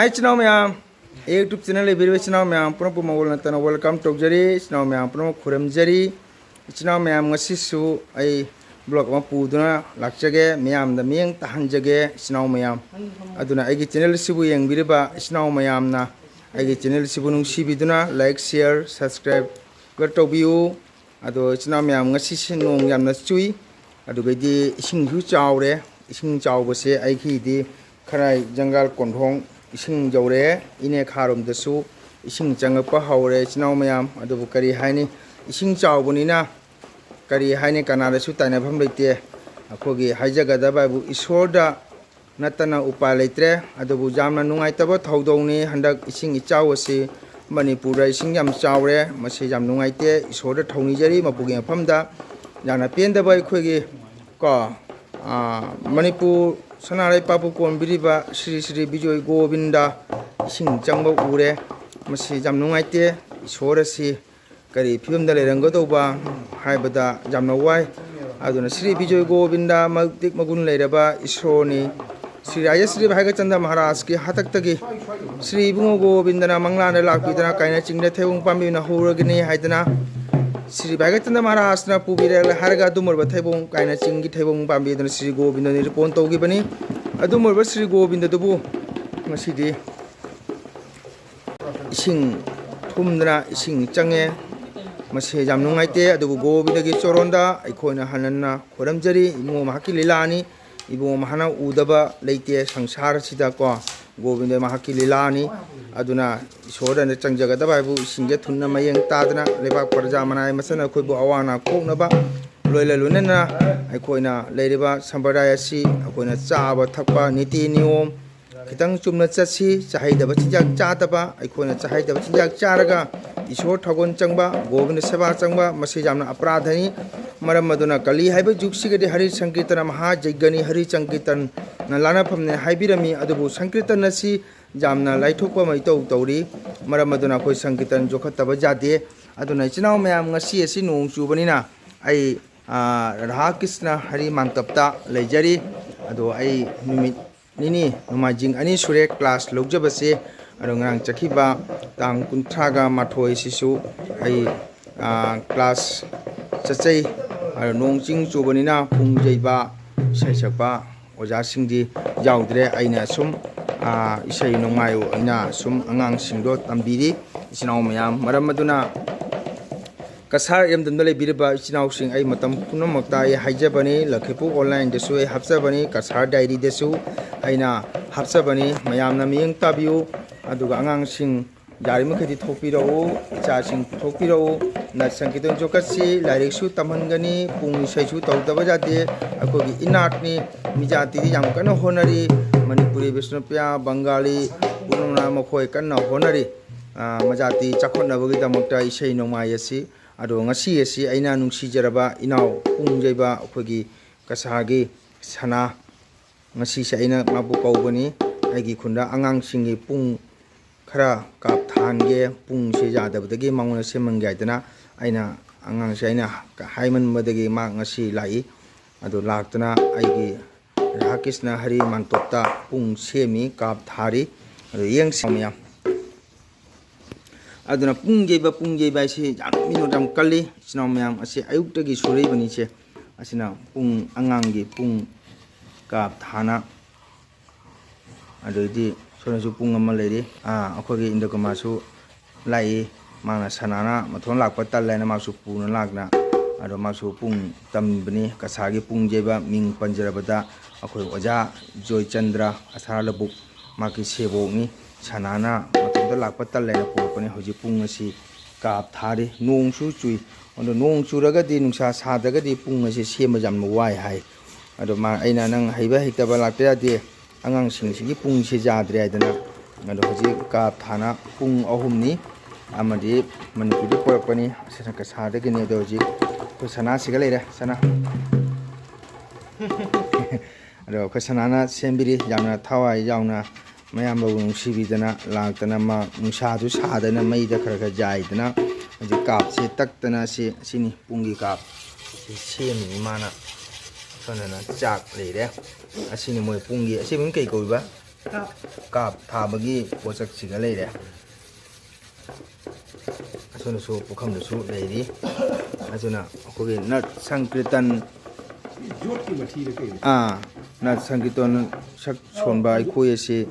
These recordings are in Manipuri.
Hai channel ma'am YouTube channel ले वीडियो channel मैम पुनः पुनः बोलना तना welcome to zari channel ma'am पुनः खुरम जरी channel ma'am ngasi su ai blog ma puduna lakjage ma'am दा मियंग tahan jage channel ma'am aduna ai channel sibu yang biriba channel ma'am na ai channel sibu nung sibiduna like share subscribe gar to view ado channel ma'am ngasi sinong yam na chui adu gadi ising hu chawre ising chaw bose ai khi di kharai jangal konthong ising jawre ine kharom dasu ising changpa haure chinaw mayam adubu kari haini ising chawbunina kari haini kanada su taina pham leite akhogi haijaga da babu isorda natana upa leitre adubu jamna nungai taba thaudongni handak ising ichawasi manipura ising yam chawre masi jam nungai te isorda thawni jari mapugi phamda jana penda bai khogi ko manipur Sanare papu kon biriba Sri Sri Bijoy Govinda ising changba ure masi jam nungai te isora si kari phim da lerang go ba haibada jamna wai aduna Sri Bijoy Govinda magdik magun leraba isroni Sri Raja Sri Bhaiga Chanda Maharaj ki hatak tagi Sri Bungo Govinda na mangla na lakpidana kaina chingda thewung pambi na huragini haidana Sri Bhaiga Chanda Maharaj na pubire harga dumur ba thebong kaina chingi thebong pambi dana Sri Govinda ni repon togi bani adumur ba Sri Govinda dubu ngasidi ising thumdana ising change mase jam nungai te adubu Govinda gi choronda aikoina hananna khoramjari imu mahaki lilani ibu mahana udaba leite sangsara sida ko Govinda mahaki lilani aduna isora ne changjaga da baibu singge thunna mayeng tadna lebak parja manai masana khoibu awana kokna ba loila lunena aikoina leiriba sambadaya si akoina chaba thakpa niti niyom kitang chumna chasi chahaidaba chinjak chataba aikoina chahaidaba chinjak charaga isor thagon changba Govinda seva changba masi jamna apradhani maram maduna kali haiba juksigade hari sankirtana maha jaigani hari sankirtan na lana phamne haibirami adubu sankirtan nasi jamna laithokpa mai tawri maram maduna khoi sankirtan jokhataba jade aduna chinaw mayam ngasi asi nong chubanina ai Radha Krishna hari mantapta leijari ado ai numit nini numajing ani sure class logjabase ado ngrang chakhiba tang kunthraga mathoi sisu ai class chachai ado nongching chubanina pungjaiba saisakpa oja singdi yaudre aina sum isai nongmayu aina sum angang singdo tambiri isinaw mayam maram maduna kasar yam damdale biriba isinaw sing ai matam punamakta ai haijabani lakhipu online desu ai hapsabani kasar diary desu aina hapsabani mayamna miyeng tabiu aduga angang sing jarima khadi thokpirau cha sing thokpirau na sankitan jokasi lairiksu tamhangani pung saisu tawdaba jate akogi inatni mijati yam kana honari Manipuri Vishnupya Bengali punamna makhoi kana honari majati chakhonabagi damakta isai nongmai asi ado ngasi asi aina nungsi jaraba inaw pungjaiba akogi kasagi sana ngasi sa aina mabu kaubani aigi khunda angang singi pung khara kap thange pung se jadabdagi mangona semanggaidana aina angang se aina haiman madagi ma ngasi lai ado laktana aigi Radha Krishna hari mantopta pung semi kap thari ado yeng samya aduna pungjaiba si jam minodam kali sinaw mayam asi ayuktagi surei bani che asina pung angangi pung kap thana ado di sonasu pung ama leiri akhogi indakama su lai mangna sanana mathon lakpa tallena masu puna lakna ado masu pung tambani kasagi pungjaiba ming panjarabada akhoi oja Joy Chandra asara labuk maki sebongni sanana mathonda lakpa tallena porpani hoji pung asi kap thari nong su chui ondo nong churagadi nungsa sadagadi pung asi sema jamna wai hai ado ma aina nang haiba hitaba lakta de angang singsigi pung se jadre aidana ado hoji kap thana pung ahumni amadi manipuri porpani asana ka sadagini ado hoji ko sana siga leire sana ado ko sanana sembiri jamna thawai jauna mayam babu nungsibidana laktana ma nungsadu sadana maida khara jaidana aji kap se taktana se sini pungi kap semi mana sonana chak leire asini moi pungi asimi kai ko ba ꯀꯥꯞ ꯊꯥꯕꯒꯤ ꯄꯣꯠꯁꯛꯁꯤꯒ ꯂꯩꯔꯦ ꯑꯁꯣꯝꯗꯁꯨ ꯄꯨꯈꯝꯗꯁꯨ ꯂꯩꯔꯤ ꯑꯗꯨꯅ ꯑꯩꯈꯣꯏꯒꯤ ꯅꯠ ꯁꯪꯀ꯭ꯔꯤꯇꯟ ꯅꯠ ꯁꯪꯀ꯭ꯔꯤꯇꯟ ꯁꯛ ꯁꯣꯟꯕ ꯑꯩꯈꯣꯏ ꯑꯁꯤ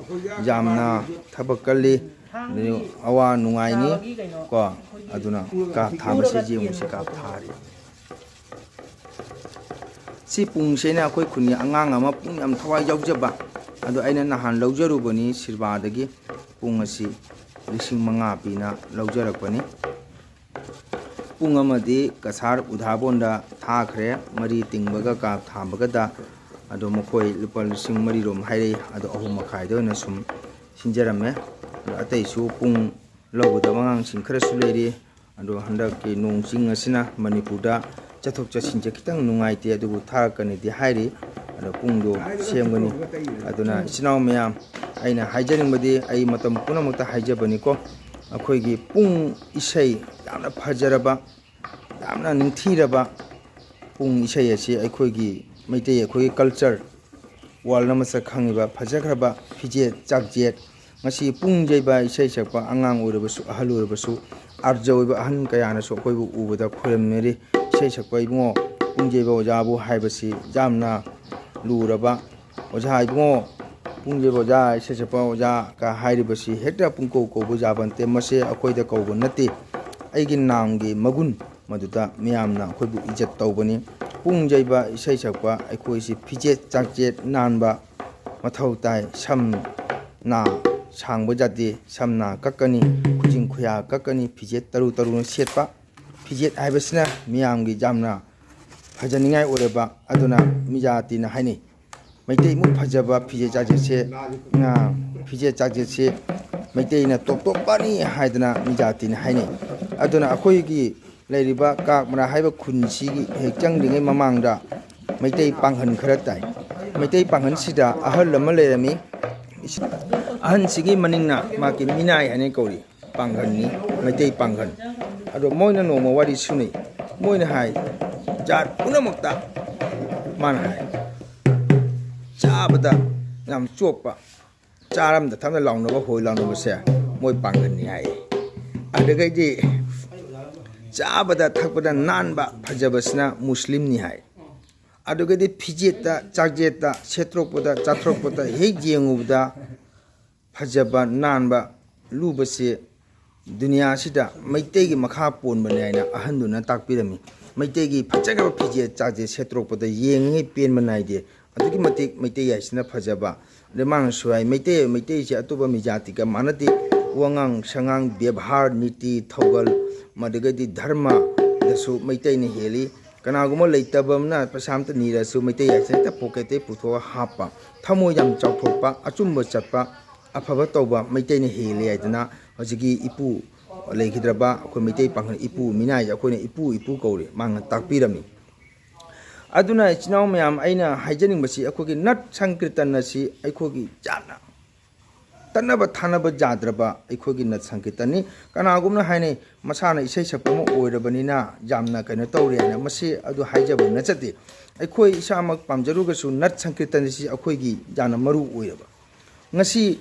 ꯌꯥꯝꯅ ꯊꯕꯛ ꯀꯜꯂꯤ ꯑꯋꯥ ꯅꯨꯡꯉꯥꯏꯅꯤ ꯀꯣ ꯑꯗꯨꯅ ꯀꯥꯞ ꯊꯥꯕꯁꯤ ꯌꯦꯡꯉꯨꯁꯤ ꯀꯥꯞ ꯊꯥꯔꯤ ꯁꯤ ꯄꯨꯡꯁꯤꯅ ꯑꯩꯈꯣꯏ ꯈꯨꯟꯒꯤ ꯑꯉꯥꯡ ꯑꯃ ꯄꯨꯡ ꯌꯥꯝ ꯊꯋꯥꯏ ꯌꯥꯎꯖꯕ ꯑꯗꯣ ꯑꯩꯅ ꯅꯍꯥꯟ ꯂꯧꯖꯔꯨꯕꯅꯤ ꯁꯤꯜꯕꯥꯗꯒꯤ ꯄꯨꯡ ꯑꯁꯤ 5,000 ꯄꯤꯅ ꯂꯧꯖꯔꯛꯄꯅꯤ ꯄꯨꯡ ꯑꯃꯗꯤ ꯀꯁꯥꯔ ꯎꯙꯥꯕꯣꯟꯗ ꯊꯥꯈ꯭ꯔꯦ ꯃꯔꯤ ꯇꯤꯡꯕꯒ ꯀꯥꯞ ꯊꯥꯕꯒꯗ ꯑꯗꯣ ꯃꯈꯣꯏ ꯂꯨꯄꯥ 4,000 ꯔꯣꯝ ꯍꯥꯏꯔꯛꯏ ꯑꯗꯣ 3,500 ꯑꯣꯏꯅ ꯁꯨꯝ ꯁꯤꯟꯖꯔꯝꯃꯦ ꯑꯗꯣ ꯑꯇꯩꯁꯨ ꯄꯨꯡ ꯂꯧꯒꯗꯕ ꯑꯉꯥꯡꯁꯤꯡ ꯈꯔꯁꯨ ꯂꯩꯔꯤ ꯑꯗꯣ ꯍꯟꯗꯛꯀꯤ ꯅꯣꯡ ꯆꯤꯡ ꯑꯁꯤꯅ ꯃꯅꯤꯄꯨꯔꯗ ꯆꯠꯊꯣꯛ ꯆꯠꯁꯤꯟꯁꯦ ꯈꯤꯇꯪ ꯅꯨꯡꯉꯥꯏꯇꯦ ꯑꯗꯨꯕꯨ ꯊꯥꯔꯛꯀꯅꯤꯗꯤ ꯍꯥꯏꯔꯤ ꯑꯗꯣ ꯄꯨꯡꯗꯣ ꯁꯦꯝꯒꯅꯤ ꯑꯗꯨꯅ ꯏꯆꯤꯟ ꯏꯅꯥꯎ ꯃꯌꯥꯝ ꯑꯩꯅ ꯍꯥꯏꯖꯅꯤꯡꯕꯗꯤ ꯑꯩ ꯃꯇꯝ ꯄꯨꯝꯅꯃꯛꯇ ꯍꯥꯏꯖꯕꯅꯤꯀꯣ ꯑꯩꯈꯣꯏꯒꯤ ꯄꯨꯡ ꯏꯁꯩ ꯌꯥꯝꯅ ꯐꯖꯔꯕ ꯌꯥꯝꯅ ꯅꯤꯡꯊꯤꯔꯕ ꯄꯨꯡ ꯏꯁꯩ ꯑꯁꯤ ꯑꯩꯈꯣꯏꯒꯤ ꯃꯩꯇꯩ ꯑꯩꯈꯣꯏꯒꯤ ꯀꯜꯆꯔ ꯋꯥꯔꯜ ꯑꯃꯁꯛ ꯈꯪꯉꯤꯕ ꯐꯖꯈ꯭ꯔꯕ ꯐꯤꯖꯦꯠ ꯆꯥꯛꯆꯦꯠ ꯉꯁꯤ ꯄꯨꯡ ꯌꯩꯕ ꯏꯁꯩ ꯁꯛꯄ ꯑꯉꯥꯡ ꯑꯣꯏꯔꯕꯁꯨ ꯑꯍꯜ ꯑꯣꯏꯔꯕꯁꯨ ꯑꯥꯔꯖ ꯑꯣꯏꯕ ꯑꯍꯟ ꯀꯌꯥꯅꯁꯨ ꯑꯩꯈꯣꯏꯕꯨ ꯎꯕꯗ ꯈꯣꯏꯔꯝꯅꯔꯤ ꯏꯁꯩ ꯁꯛꯄ ꯏꯕꯨꯡꯉꯣ ꯄꯨꯡ ꯌꯩꯕ ꯑꯣꯖꯥꯕꯨ ꯍꯥꯏꯕꯁꯤ ꯌꯥꯝꯅ ꯂꯨꯔꯕ ꯑꯣꯖꯥ ꯏꯕꯨꯡꯉꯣ ꯄꯨꯡ ꯌꯩꯕ ꯑꯣꯖꯥ ꯏꯁꯩ ꯁꯛꯄ ꯑꯣꯖꯥꯒ ꯍꯥꯏꯔꯤꯕꯁꯤ ꯍꯦꯛꯇ ꯄꯨꯡꯀꯧ ꯀꯧꯕ ꯌꯥꯕ ꯅꯠꯇꯦ ꯃꯁꯤ ꯑꯩꯈꯣꯏꯗ ꯀꯧꯕ ꯅꯠꯇꯦ ꯑꯩꯒꯤ ꯅꯥꯝꯒꯤ ꯃꯒꯨꯟ ꯃꯗꯨꯗ ꯃꯤꯌꯥꯝꯅ ꯑꯩꯈꯣꯏꯕꯨ ꯏꯖꯠ ꯇꯧꯕꯅꯤ ꯄꯨꯡ ꯌꯩꯕ ꯏꯁꯩ ꯁꯛꯄ ꯑꯩꯈꯣꯏꯁꯤ ꯐꯤꯖꯦꯠ ꯆꯥꯛꯆꯦꯠ ꯅꯥꯟꯕ ꯃꯊꯧ ꯇꯥꯏ ꯁꯝ ꯅꯥ ꯁꯥꯡꯕ ꯌꯥꯗꯦ ꯁꯝ ꯅꯥ ꯀꯛꯀꯅꯤ ꯈꯨꯖꯤꯟ ꯈꯨꯌꯥ ꯀꯛꯀꯅꯤ ꯐꯤꯖꯦꯠ ꯇꯔꯨ ꯇꯔꯨꯅ ꯁꯦꯠꯄ ꯐꯤꯖꯦꯠ ꯍꯥꯏꯕꯁꯤꯅ ꯃꯤꯌꯥꯝꯒꯤ ꯌꯥꯝꯅ ꯐꯖꯅꯤꯡꯉꯥꯏ ꯑꯣꯏꯔꯕ ꯑꯗꯨꯅ ꯃꯤꯖꯥꯇꯤꯅ ꯍꯥꯏꯅꯩ ꯃꯩꯇꯩꯃꯨꯛ ꯐꯖꯕ ꯐꯤꯖꯦꯠ ꯆꯥꯛꯆꯦꯠꯁꯦ ꯃꯩꯇꯩꯅ ꯇꯣꯞ ꯇꯣꯞꯄꯅꯤ ꯍꯥꯏꯗꯅ ꯃꯤꯖꯥꯇꯤꯅ ꯍꯥꯏꯅꯩ ꯑꯗꯨꯅ ꯑꯩꯈꯣꯏꯒꯤ ꯂꯩꯔꯤꯕ ꯀꯥꯛꯃꯔꯥ ꯍꯥꯏꯕ ꯈꯨꯟꯁꯤꯒꯤ ꯍꯦꯛ ꯆꯪꯗ꯭ꯔꯤꯉꯩ ꯃꯃꯥꯡꯗ ꯃꯩꯇꯩ ꯄꯥꯡꯒꯟ ꯈꯔ ꯇꯥꯏ ꯃꯩꯇꯩ ꯄꯥꯡꯒꯟꯁꯤꯗ ꯑꯍꯜ ꯑꯃ ꯂꯩꯔꯝꯃꯤ ꯑꯍꯟꯁꯤꯒꯤ ꯃꯅꯤꯡꯅ ꯃꯥꯒꯤ ꯃꯤꯅꯥꯏ ꯍꯥꯏꯅ ꯀꯧꯔꯤ ꯄꯥꯡꯒꯟꯅꯤ ꯃꯩꯇꯩ ꯄꯥꯡꯒꯟ ꯑꯗꯣ ꯃꯣꯏꯅ ꯅꯣꯡꯃ ꯋꯥꯔꯤ ꯁꯨꯅꯩ ꯃꯣꯏꯅ ꯍꯥꯏ ꯖꯥꯠ ꯄꯨꯝꯅꯃꯛꯇ ꯃꯥꯅ ꯍꯥꯏ ꯆꯥꯕꯗ ꯌꯥꯝ ꯆꯣꯞꯄ ꯆꯥꯔꯝꯗ ꯊꯝꯅ ꯂꯥꯎꯅꯕ ꯍꯣꯏ ꯂꯥꯎꯅꯕꯁꯦ ꯃꯣꯏ ꯄꯥꯡꯒꯟꯅꯤ ꯍꯥꯏꯌꯦ ꯑꯗꯨꯗꯒꯤꯗꯤ ꯆꯥꯕꯗ ꯊꯛꯄꯗ ꯅꯥꯟꯕ ꯐꯖꯕꯁꯤꯅ ꯃꯨꯁꯂꯤꯝꯅꯤ ꯍꯥꯏ ꯑꯗꯨꯒꯗꯤ ꯐꯤꯖꯦꯠꯇ ꯆꯥꯛꯆꯦꯠꯇ ꯁꯦꯠꯇꯣꯛꯄꯗ ꯆꯥꯊꯣꯛꯄꯗ ꯍꯦꯛ ꯌꯦꯡꯉꯨꯕꯗ ꯐꯖꯕ ꯅꯥꯟꯕ ꯂꯨꯕꯁꯤ ꯗꯨꯅꯤꯌꯥꯁꯤꯗ ꯃꯩꯇꯩꯒꯤ ꯃꯈꯥ ꯄꯣꯟꯕꯅꯤ ꯍꯥꯏꯅ ꯑꯍꯟꯗꯨꯅ ꯇꯥꯛꯄꯤꯔꯝꯃꯤ ꯃꯩꯇꯩꯒꯤ ꯐꯖꯈ꯭ꯔꯕ ꯐꯤꯖꯦꯠ ꯆꯥꯛꯆꯦꯠ ꯁꯦꯠꯇꯣꯛꯄꯗ ꯌꯦꯡꯉꯤꯉꯩ ꯄꯦꯟꯕ ꯅꯥꯏꯗꯦ ꯑꯗꯨꯛꯀꯤ ꯃꯇꯤꯛ ꯃꯩꯇꯩ ꯍꯥꯏꯁꯤꯅ ꯐꯖꯕ ꯑꯗꯩ ꯃꯥꯅꯁꯨ ꯍꯥꯏ ꯃꯩꯇꯩꯁꯤ ꯑꯇꯣꯞꯄ ꯃꯤꯖꯥꯇꯤꯒ ꯃꯥꯟꯅꯗꯦ ꯋꯥꯉꯥꯡ ꯁꯉꯥꯡ ꯕꯦꯕꯍꯥꯔ ꯅꯤꯇꯤ ꯊꯧꯒꯜ ꯃꯗꯨꯒꯗꯤ ꯙꯔꯃꯗꯁꯨ ꯃꯩꯇꯩꯅ ꯍꯦꯜꯂꯤ ꯀꯅꯥꯒꯨꯝꯕ ꯂꯩꯇꯕ ꯑꯃꯅ ꯄꯩꯁꯥ ꯑꯝꯇ ꯅꯤꯔꯁꯨ ꯃꯩꯇꯩ ꯍꯥꯏꯁꯤꯅ ꯍꯦꯛꯇ ꯄꯣꯀꯦꯠꯇꯩ ꯄꯨꯊꯣꯛꯑ ꯍꯥꯞꯄ ꯊꯃꯣꯏ ꯌꯥꯝ ꯆꯥꯎꯊꯣꯛꯄ ꯑꯆꯨꯝꯕ ꯆꯠꯄ ꯑꯐꯕ ꯇꯧꯕ ꯃꯩꯇꯩꯅ ꯍꯦꯜꯂꯤ ꯍꯥꯏꯗꯅ ꯍꯧꯖꯤꯛꯀꯤ ꯏꯄꯨ ꯂꯩꯈꯤꯗ꯭ꯔꯕ ꯑꯩꯈꯣꯏ ꯃꯩꯇꯩ ꯄꯥꯡꯒꯟ ꯏꯄꯨ ꯃꯤꯅꯥꯏꯁꯦ ꯑꯩꯈꯣꯏꯅ ꯏꯄꯨ ꯀꯧꯔꯤ ꯃꯥꯅ ꯇꯥꯛꯄꯤꯔꯝꯃꯤ ꯑꯗꯨꯅ ꯏꯆꯤꯟ ꯏꯅꯥꯎ ꯃꯌꯥꯝ ꯑꯩꯅ ꯍꯥꯏꯖꯅꯤꯡꯕꯁꯤ ꯑꯩꯈꯣꯏꯒꯤ ꯅꯠ ꯁꯪꯀꯤꯔꯇꯟ ꯑꯁꯤ ꯑꯩꯈꯣꯏꯒꯤ ꯌꯥꯝꯅ ꯇꯠꯅꯕ ꯊꯥꯅꯕ ꯌꯥꯗ꯭ꯔꯕ ꯑꯩꯈꯣꯏꯒꯤ ꯅꯠ ꯁꯪꯀꯤꯔꯇꯟꯅꯤ ꯀꯅꯥꯒꯨꯝꯅ ꯍꯥꯏꯅꯩ ꯃꯁꯥꯅ ꯏꯁꯩ ꯁꯛꯄ ꯑꯃ ꯑꯣꯏꯔꯕꯅꯤꯅ ꯌꯥꯝꯅ ꯀꯩꯅꯣ ꯇꯧꯔꯦ ꯍꯥꯏꯅ ꯃꯁꯤ ꯑꯗꯨ ꯍꯥꯏꯖꯕ ꯅꯠꯆꯗꯦ ꯑꯩꯈꯣꯏ ꯏꯁꯥꯃꯛ ꯄꯥꯝꯖꯔꯨꯒꯁꯨ ꯅꯠ ꯁꯪꯀꯤꯔꯇꯟ ꯑꯁꯤ ꯑꯩꯈꯣꯏꯒꯤ ꯌꯥꯝꯅ ꯃꯔꯨ ꯑꯣꯏꯔꯕ ꯉꯁꯤ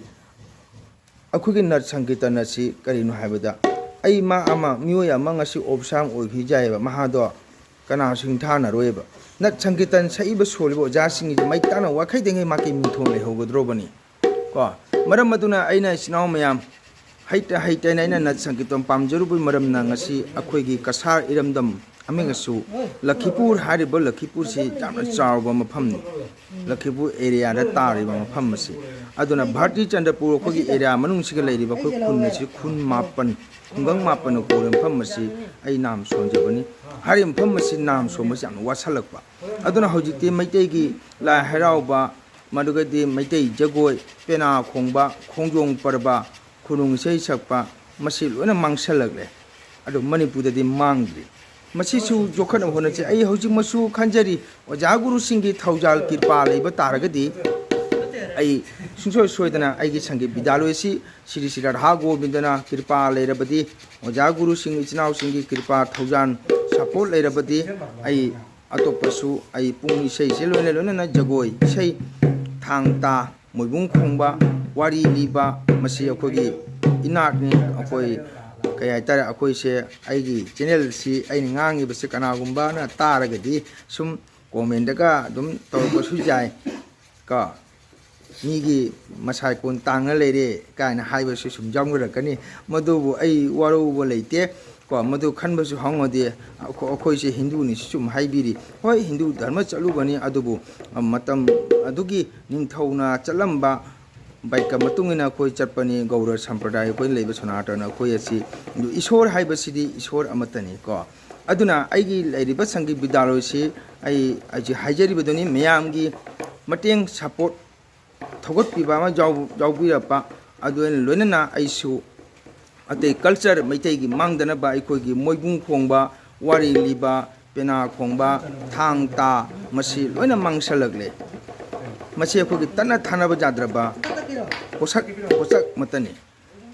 ꯑꯩꯈꯣꯏꯒꯤ ꯅꯠ ꯁꯪꯀꯤꯔꯇꯟ ꯑꯁꯤ ꯀꯔꯤꯅꯣ ꯍꯥꯏꯕꯗ ꯃꯤꯑꯣꯏ ꯑꯃ ꯉꯁꯤ ꯑꯣꯐꯤꯁꯥꯔ ꯑꯣꯏꯈꯤꯖꯥꯏꯑꯕ ꯃꯍꯥꯗꯣ ꯀꯅꯥꯁꯨ ꯍꯤꯡꯊꯥꯅꯔꯣꯏꯕ ꯅꯠ ꯁꯪꯀꯤꯔꯇꯟ ꯁꯛꯏꯕ ꯁꯣꯜꯂꯤꯕ ꯑꯣꯖꯥꯁꯤꯡꯒꯤꯁꯤ ꯃꯩ ꯇꯥꯅ ꯋꯥꯈꯩꯗꯉꯩ ꯃꯥꯒꯤ ꯃꯤꯡꯊꯣꯟ ꯂꯩꯍꯧꯒꯗ꯭ꯔꯣꯕꯅꯤ ꯀꯣ ꯃꯔꯝ ꯑꯗꯨꯅ ꯑꯩꯅ ꯏꯆꯤꯟ ꯏꯅꯥꯎ ꯃꯌꯥꯝ ꯍꯩꯇꯅ ꯑꯩꯅ ꯅꯠ ꯁꯪꯀꯤꯔꯇꯟ ꯄꯥꯝꯖꯔꯨꯕꯒꯤ ꯃꯔꯝꯅ ꯉꯁꯤ ꯑꯩꯈꯣꯏꯒꯤ ꯀꯁꯥꯔ ꯏꯔꯝꯗꯝ ꯑꯃꯁꯨ ꯂꯈꯤꯄꯨꯔ ꯍꯥꯏꯔꯤꯕ ꯂꯈꯤꯄꯨꯔꯁꯤ ꯌꯥꯝꯅ ꯆꯥꯎꯕ ꯃꯐꯝꯅꯤ ꯂꯈꯤꯄꯨꯔ ꯑꯦꯔꯤꯌꯥꯗ ꯇꯥꯔꯤꯕ ꯃꯐꯝ ꯑꯁꯤ ꯑꯗꯨꯅ ꯚꯥꯔꯇꯤ ꯆꯟꯗ꯭ꯔꯄꯨꯔ ꯑꯩꯈꯣꯏꯒꯤ ꯑꯦꯔꯤꯌꯥ ꯃꯅꯨꯡꯁꯤꯒ ꯂꯩꯔꯤꯕ ꯑꯩꯈꯣꯏ ꯈꯨꯟ ꯑꯁꯤ ꯈꯨꯡꯒꯪ 9ꯅ ꯀꯣꯜꯂꯤꯕ ꯃꯐꯝ ꯑꯁꯤ ꯑꯩ ꯅꯥꯝ ꯁꯣꯟꯖꯕꯅꯤ ꯍꯥꯏꯔꯤꯕ ꯃꯐꯝ ꯑꯁꯤ ꯅꯥꯝ ꯁꯣꯟꯕꯁꯤ ꯌꯥꯝꯅ ꯋꯥꯁꯜꯂꯛꯄ ꯑꯗꯨꯅ ꯍꯧꯖꯤꯛꯇꯤ ꯃꯩꯇꯩꯒꯤ ꯂꯥꯏ ꯍꯔꯥꯎꯕ ꯃꯗꯨꯒꯗꯤ ꯃꯩꯇꯩ ꯖꯒꯣꯏ ꯄꯦꯅꯥ ꯈꯣꯡꯕ ꯈꯣꯡꯖꯣꯡ ꯄꯔꯕ ꯈꯨꯅꯨꯡ ꯏꯁꯩ ꯁꯛꯄ ꯃꯁꯤ ꯂꯣꯏꯅ ꯃꯥꯡꯁꯜꯂꯛꯂꯦ ꯑꯗꯨ ꯃꯅꯤꯄꯨꯔꯗꯗꯤ ꯃꯥꯡꯗ꯭ꯔꯤ ꯃꯁꯤꯁꯨ ꯌꯣꯛꯈꯠꯅꯕ ꯍꯣꯠꯅꯁꯤ ꯑꯩ ꯍꯧꯖꯤꯛꯃꯛꯁꯨ ꯈꯟꯖꯔꯤ ꯑꯣꯖꯥ ꯒꯨꯔꯨꯁꯤꯡꯒꯤ ꯊꯧꯖꯥꯜ ꯀꯤꯔꯄꯥ ꯂꯩꯕ ꯇꯥꯔꯒꯗꯤ ꯑꯩ ꯁꯨꯡꯁꯣꯏ ꯁꯣꯏꯗꯅ ꯑꯩꯒꯤ ꯁꯪꯒꯤꯠ ꯕꯤꯗ꯭ꯌꯥꯂꯣꯏ ꯑꯁꯤ ꯁ꯭ꯔꯤ ꯔꯥꯙꯥ ꯒꯣꯕꯤꯟꯗꯅ ꯀꯤꯔꯄꯥ ꯂꯩꯔꯕꯗꯤ ꯑꯣꯖꯥ ꯒꯨꯔꯨꯁꯤꯡ ꯏꯆꯤꯟ ꯏꯅꯥꯎꯁꯤꯡꯒꯤ ꯀꯤꯔꯄꯥ ꯊꯧꯖꯥꯜ ꯁꯄꯣꯔꯠ ꯂꯩꯔꯕꯗꯤ ꯑꯩ ꯑꯇꯣꯞꯄꯁꯨ ꯑꯩ ꯄꯨꯡ ꯏꯁꯩꯁꯦ ꯂꯣꯏꯅꯅ ꯖꯒꯣꯏ ꯏꯁꯩ ꯊꯥꯡ ꯇꯥ ꯃꯣꯏꯕꯨꯡ ꯈꯣꯡꯕ wari liba masi akogi inakni akoi kaya tara akoi se aigi channel si aini ngangi basi kanagumba na taragadi sum comment daga dum tawba su jai ka migi masai kun tanga lere kaina haiba su sum jamgra kani madubu ai waru bo leite ko madu khanba su hangode akoi se hindu ni sum haibiri hoi hindu dharma chalu bani adubu matam adugi ningthauna chalamba baika matungina koi chapani gaura sampradaya koi leba sonatana koi asi ishor haibasidi ishor amatani ko aduna aigi lairiba sangi bidaloi si ai aji haijari bedoni meyamgi mateng support thogot piba ma jawbi rapa aduen loinana aisu ate culture maitai gi mangdana ba aikoi gi moibung khongba wari liba pena khongba thang ta masi loina mangsalagle masi ko gi tanna thanaba jadraba posak matani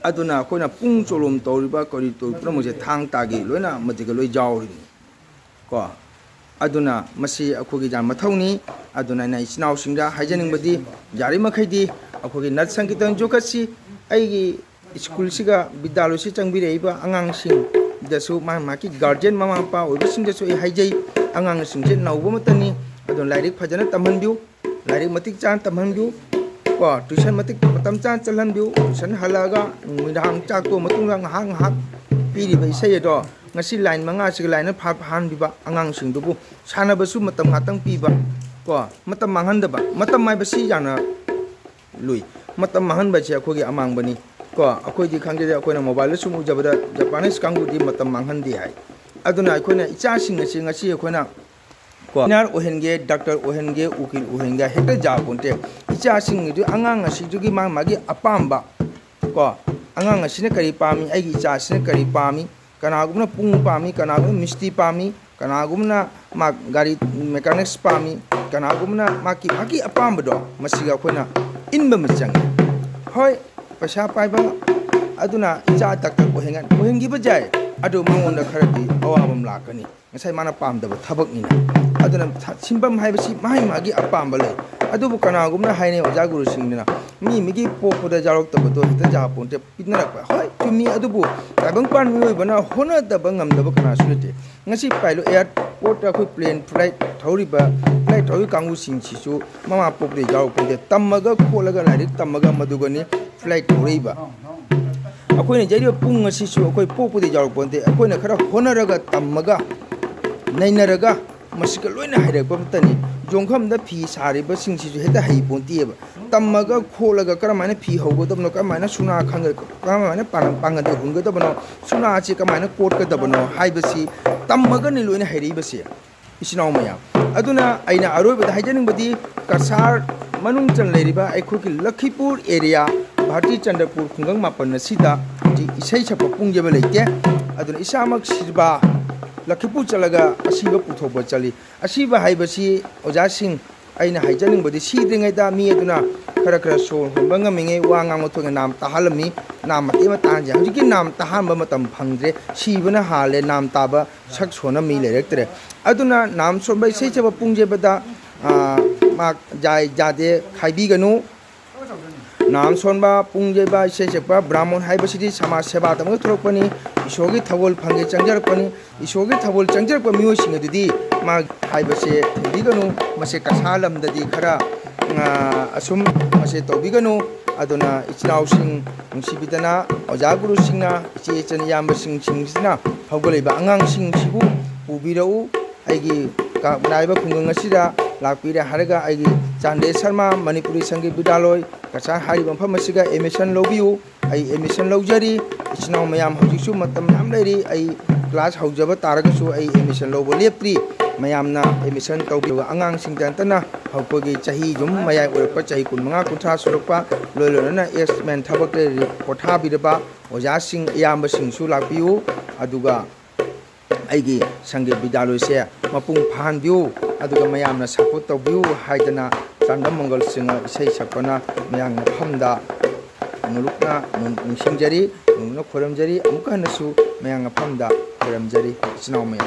aduna koina pung cholom toriba kori to promoje thang tagi loina matiga loi jawri ko aduna masi akogi jan mathawni aduna na isnaw singda haijaning badi jari makhaidi akogi nat sangitan jokasi aigi school siga bidalo si changbire iba angang sing dasu maki guardian mama pa oibising dasu haijai angang singje nawbo matani adun lairik phajana tamhanbiu lairik matik chan tamhanbiu ko tuition matik matam chan chalanbiu tuition halaga midang chak to matung hang piri bai sai do ngasi line manga sig line pha han biba angang sing dubu sana basu matam ngatang piba ko matam manghan da ba matam mai basi jana lui matam manghan ba che akhogi amang bani ko akhoi di khangge akhoi na mobile sum ujabada japanese kangu di matam manghan di hai aduna akhoi na icha sing ngasi akhoi na ko nar ohenge doctor ohenge ukil ohenge hekta ja ponte icha sing du angang asi du gi magi apamba ko angang asi ne kari pami ai gi icha sine kari pami kanagumna pung pami kanagumna misti pami kanagumna ma gari mechanics pami kanagumna maki apamba do masiga akhoi na inba machang hoi pasha paiba aduna icha doctor ohengi bajai adu mangonda kharati awabam lakani ngasai mana pamdaba thabak ni aduna simbam haibasi mai magi apamba le adubu kanagumna haine oja guru singna migi popoda jarok tabato hita ja ponte pitnarak pa hoi tumi adubu tabang pan mi bana hona daba ngamdaba kana sunete ngasi pailo airport a khoi plane flight thauri kangu sing sisu mama popde jarok ponte tammaga kholaga larik tammaga madugani flight thoriba akoina jari pung asisu akoi popode jarok ponte akoina khara honaraga tammaga nainaraga masika loina hairakpa matani jongkhamda phi sariba singsisu heta hai pontieba tammaga kholaga karamaina phi haugodabno karamaina suna khanga karamaina pangade hungodabno suna chi karamaina kotgadabno haibasi tammaga ni loina hairibase isinaw maya aduna aina aroibada haijaningbadi kasar manung chan leiriba aikhoki Lakhipur area Bharti Chandrapur khungang mapan sida isai chapa pungjeba leite aduna isamak sirba Lakhipur chalaga asiba puthoba chali asiba haibasi oja sing aina haijaning bodi sidringai da mi aduna khara so honbanga minge wanga mothoga nam tahalami nam mate mata ja hujiki nam tahamba matam phangdre sibana hale nam taba sak sona mi lerektre aduna nam sombai sei chaba pungjebada ma jai jade khaibi ganu nam sonba pungjeba sei chapa brahmon haibasidi sama seba tamga thorokpani isogi thawol phange changjarpani isogi thawol changjarpa mioi sing adudi ma haibase thibiganu mase kasalam dadi khara asum mase tobiganu aduna ichnaw sing sibidana oja guru singna iche chen yamba sing sina haugoleiba angang sing sibu pubirau aigi ka naiba khungang asida lakpira haraga aigi Chande Sharma Manipuri Sangeet Bidaloi kasa hari bampham asiga emission lobiu ai emission lojari ichnaw mayam hojisu matam yam leiri ai class haujaba taragasu ai emission lobo lepri mayamna emission tawbi angang singtantana haukogi chahi jum mayai orpa chahi kunmanga kuntha surukpa loilona exmen thabakte kotha bidaba oja sing yamba singsu lakpiu aduga aigi Sangeet Bidaloi se mapung phan biu aduga mayamna support tawbiu haidana Chandam Mangal Singa isai sakpana mayang phamda mulukna nungsingjari nungna khoramjari amuka hanasu mayang phamda khoramjari ichnaw maya